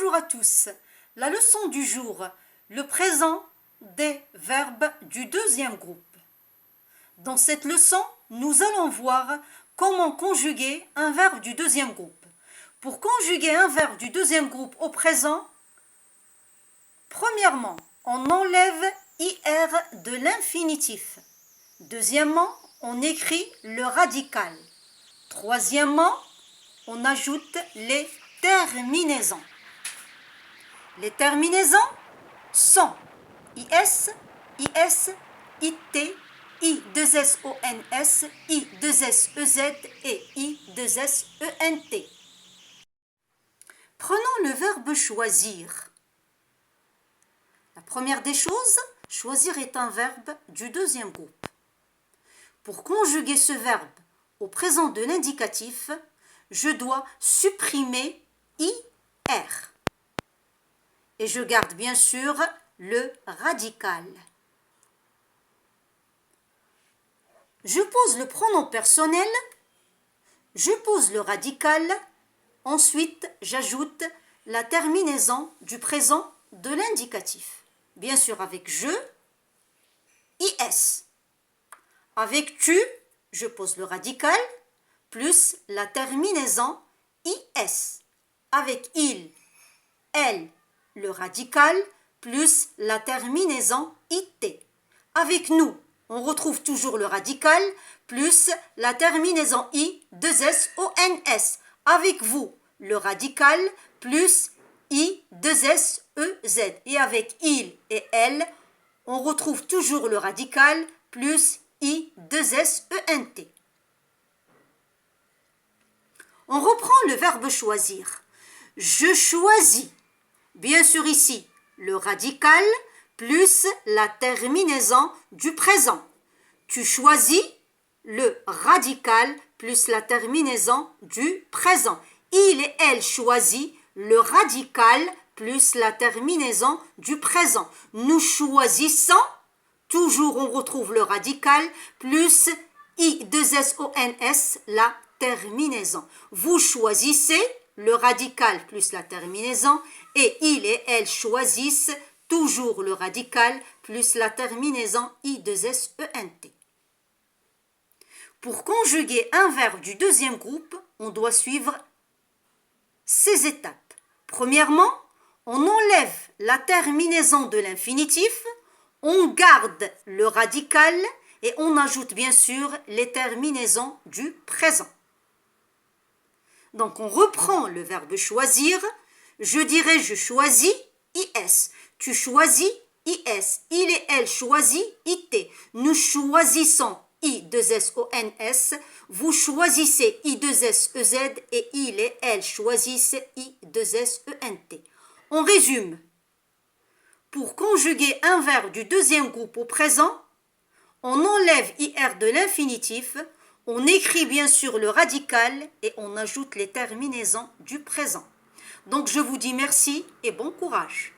Bonjour à tous. La leçon du jour, le présent des verbes du deuxième groupe. Dans cette leçon, nous allons voir comment conjuguer un verbe du deuxième groupe. Pour conjuguer un verbe du deuxième groupe au présent, premièrement, on enlève IR de l'infinitif. Deuxièmement, on écrit le radical. Troisièmement, on ajoute les terminaisons. Les terminaisons sont IS, IS, IT, I2SONS, I2SEZ et I2SENT. Prenons le verbe choisir. La première des choses, choisir est un verbe du deuxième groupe. Pour conjuguer ce verbe au présent de l'indicatif, je dois supprimer IR. Et je garde bien sûr le radical. Je pose le pronom personnel, je pose le radical, ensuite j'ajoute la terminaison du présent de l'indicatif. Bien sûr avec je, IS. Avec tu, je pose le radical, plus la terminaison IS. Avec il, elle, le radical, plus la terminaison IT. Avec nous, on retrouve toujours le radical, plus la terminaison I2SONS. Avec vous, le radical, plus I2SEZ. Et avec il et elle, on retrouve toujours le radical, plus I2SENT. On reprend le verbe choisir. Je choisis. Bien sûr ici, le radical plus la terminaison du présent. Tu choisis le radical plus la terminaison du présent. Il et elle choisit le radical plus la terminaison du présent. Nous choisissons, toujours on retrouve le radical plus I2SONS, la terminaison. Vous choisissez le radical plus la terminaison et il et elle choisissent toujours le radical plus la terminaison I2SENT. Pour conjuguer un verbe du deuxième groupe, on doit suivre ces étapes. Premièrement, on enlève la terminaison de l'infinitif, on garde le radical et on ajoute bien sûr les terminaisons du présent. Donc on reprend le verbe choisir, je dirais je choisis IS, tu choisis IS, il et elle choisit IT, nous choisissons I2SONS, vous choisissez I2SEZ et il et elle choisissent I2SENT. On résume. Pour conjuguer un verbe du deuxième groupe au présent, on enlève IR de l'infinitif, on écrit bien sûr le radical et on ajoute les terminaisons du présent. Donc je vous dis merci et bon courage.